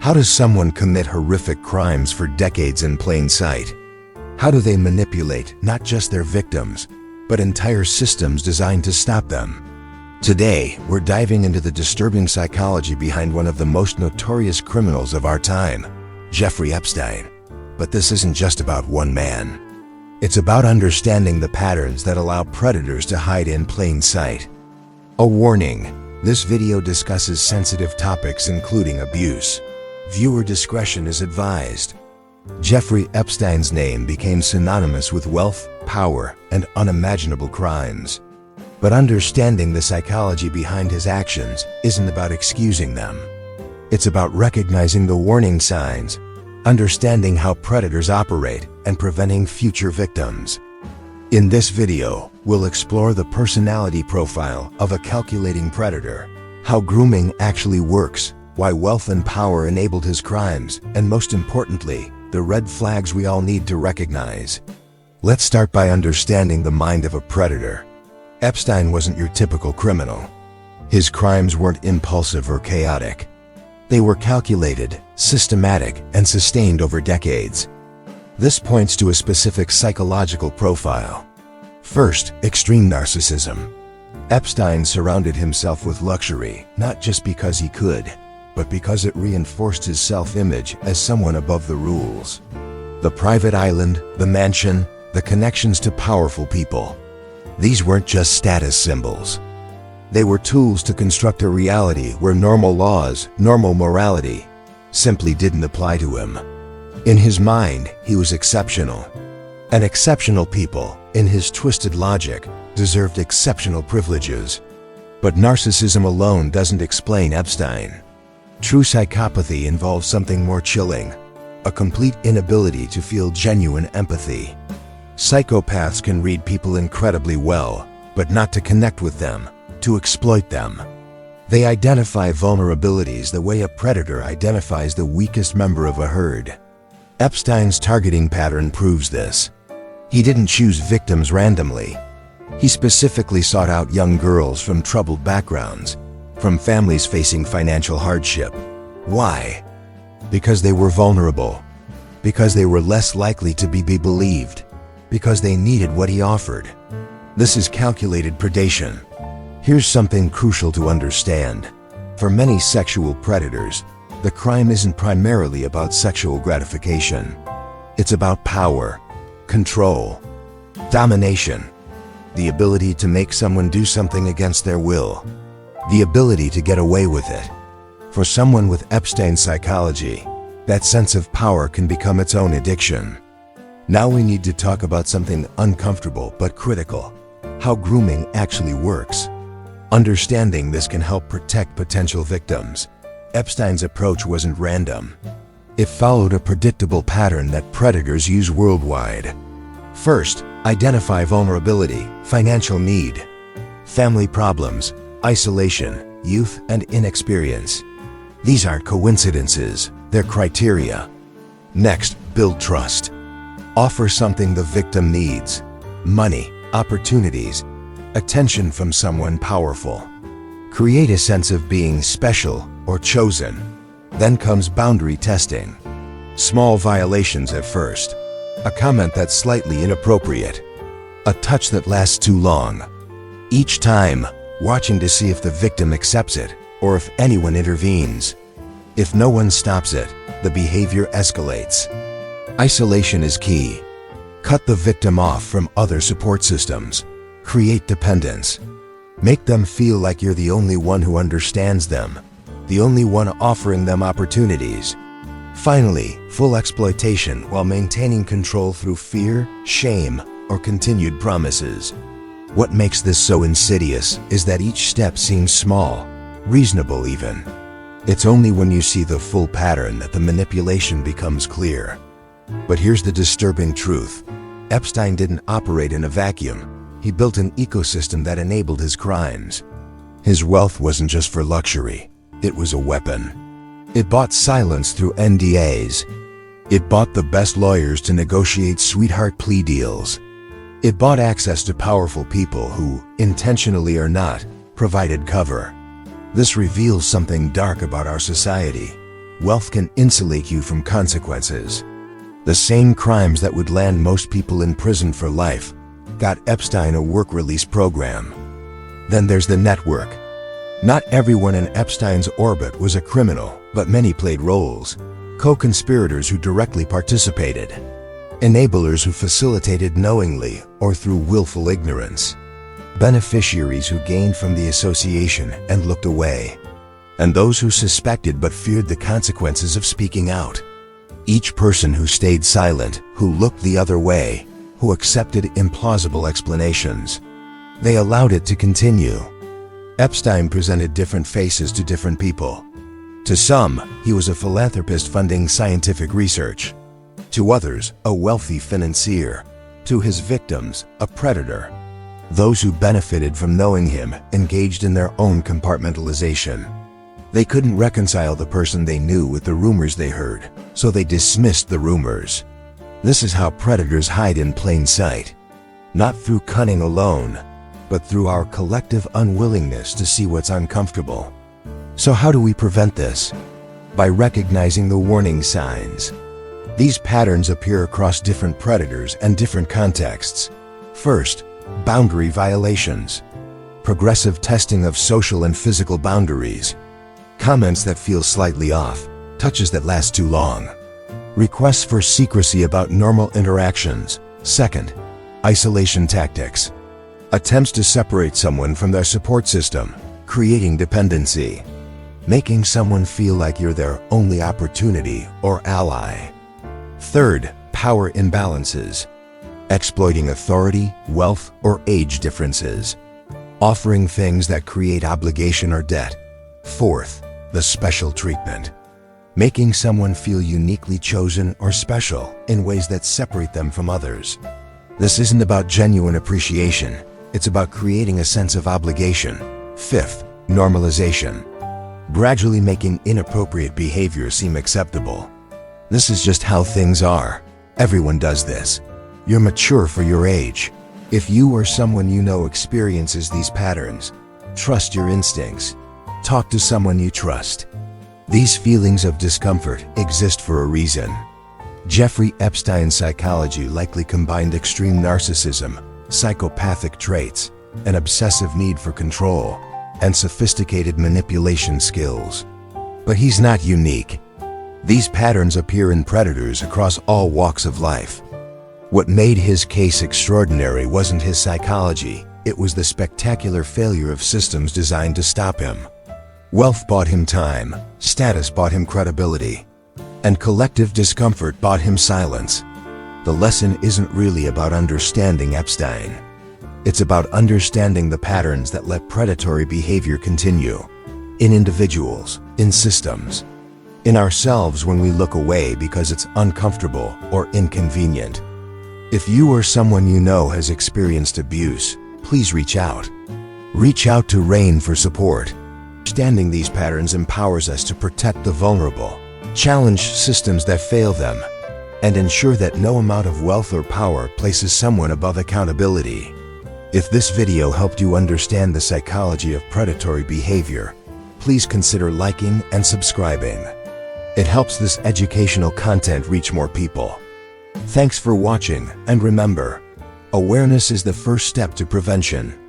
How does someone commit horrific crimes for decades in plain sight? How do they manipulate not just their victims, but entire systems designed to stop them? Today, we're diving into the disturbing psychology behind one of the most notorious criminals of our time, Jeffrey Epstein. But this isn't just about one man. It's about understanding the patterns that allow predators to hide in plain sight. A warning: this video discusses sensitive topics including abuse. Viewer discretion is advised. Jeffrey Epstein's name became synonymous with wealth, power, and unimaginable crimes. But understanding the psychology behind his actions isn't about excusing them. It's about recognizing the warning signs, understanding how predators operate, and preventing future victims. In this video, we'll explore the personality profile of a calculating predator, how grooming actually works, why wealth and power enabled his crimes, and most importantly, the red flags we all need to recognize. Let's start by understanding the mind of a predator. Epstein wasn't your typical criminal. His crimes weren't impulsive or chaotic. They were calculated, systematic, and sustained over decades. This points to a specific psychological profile. First, extreme narcissism. Epstein surrounded himself with luxury, not just because he could, but because it reinforced his self-image as someone above the rules. The private island, the mansion, the connections to powerful people. These weren't just status symbols. They were tools to construct a reality where normal laws, normal morality, simply didn't apply to him. In his mind, he was exceptional. And exceptional people, in his twisted logic, deserved exceptional privileges. But narcissism alone doesn't explain Epstein. True psychopathy involves something more chilling, a complete inability to feel genuine empathy. Psychopaths can read people incredibly well, but not to connect with them, to exploit them. They identify vulnerabilities the way a predator identifies the weakest member of a herd. Epstein's targeting pattern proves this. He didn't choose victims randomly. He specifically sought out young girls from troubled backgrounds, from families facing financial hardship. Why? Because they were vulnerable. Because they were less likely to be believed. Because they needed what he offered. This is calculated predation. Here's something crucial to understand. For many sexual predators, the crime isn't primarily about sexual gratification. It's about power, control, domination, the ability to make someone do something against their will, the ability to get away with it. For someone with Epstein's psychology, that sense of power can become its own addiction. Now we need to talk about something uncomfortable but critical: how grooming actually works. Understanding this can help protect potential victims. Epstein's approach wasn't random. It followed a predictable pattern that predators use worldwide. First, identify vulnerability, financial need, family problems, isolation, youth, and inexperience. These aren't coincidences, they're criteria. Next, build trust. Offer something the victim needs: money, opportunities, attention from someone powerful. Create a sense of being special or chosen. Then comes boundary testing. Small violations at first. A comment that's slightly inappropriate. A touch that lasts too long. Each time, watching to see if the victim accepts it or if anyone intervenes. If no one stops it, the behavior escalates. Isolation is key. Cut the victim off from other support systems. Create dependence. Make them feel like you're the only one who understands them, the only one offering them opportunities. Finally, full exploitation while maintaining control through fear, shame, or continued promises. What makes this so insidious is that each step seems small, reasonable even. It's only when you see the full pattern that the manipulation becomes clear. But here's the disturbing truth. Epstein didn't operate in a vacuum. He built an ecosystem that enabled his crimes. His wealth wasn't just for luxury. It was a weapon. It bought silence through NDAs. It bought the best lawyers to negotiate sweetheart plea deals. It bought access to powerful people who, intentionally or not, provided cover. This reveals something dark about our society. wealth can insulate you from consequences. The same crimes that would land most people in prison for life got Epstein a work release program. Then there's the network. Not everyone in Epstein's orbit was a criminal, but many played roles. Co-conspirators who directly participated. Enablers who facilitated knowingly or through willful ignorance. Beneficiaries who gained from the association and looked away. And those who suspected but feared the consequences of speaking out. Each person who stayed silent, who looked the other way, who accepted implausible explanations. They allowed it to continue. Epstein presented different faces to different people. To some, he was a philanthropist funding scientific research. To others, a wealthy financier. To his victims, a predator. Those who benefited from knowing him engaged in their own compartmentalization. They couldn't reconcile the person they knew with the rumors they heard, so they dismissed the rumors. This is how predators hide in plain sight. Not through cunning alone, but through our collective unwillingness to see what's uncomfortable. So how do we prevent this? By recognizing the warning signs. These patterns appear across different predators and different contexts. First, boundary violations. Progressive testing of social and physical boundaries. Comments that feel slightly off, touches that last too long. Requests for secrecy about normal interactions. Second, isolation tactics. Attempts to separate someone from their support system, creating dependency. Making someone feel like you're their only opportunity or ally. Third, power imbalances. Exploiting authority, wealth, or age differences. Offering things that create obligation or debt. Fourth, the special treatment. Making someone feel uniquely chosen or special in ways that separate them from others. This isn't about genuine appreciation. It's about creating a sense of obligation. Fifth, normalization. Gradually making inappropriate behavior seem acceptable. This is just how things are. Everyone does this. You're mature for your age. If you or someone you know experiences these patterns, trust your instincts. Talk to someone you trust. These feelings of discomfort exist for a reason. Jeffrey Epstein's psychology likely combined extreme narcissism, psychopathic traits, an obsessive need for control, and sophisticated manipulation skills. But he's not unique. These patterns appear in predators across all walks of life. What made his case extraordinary wasn't his psychology, it was the spectacular failure of systems designed to stop him. Wealth bought him time, status bought him credibility, and collective discomfort bought him silence. The lesson isn't really about understanding Epstein. It's about understanding the patterns that let predatory behavior continue. In individuals, in systems, in ourselves when we look away because it's uncomfortable or inconvenient. If you or someone you know has experienced abuse, please reach out. Reach out to RAIN for support. Understanding these patterns empowers us to protect the vulnerable, challenge systems that fail them, and ensure that no amount of wealth or power places someone above accountability. If this video helped you understand the psychology of predatory behavior, please consider liking and subscribing. It helps this educational content reach more people. Thanks for watching, and remember, awareness is the first step to prevention.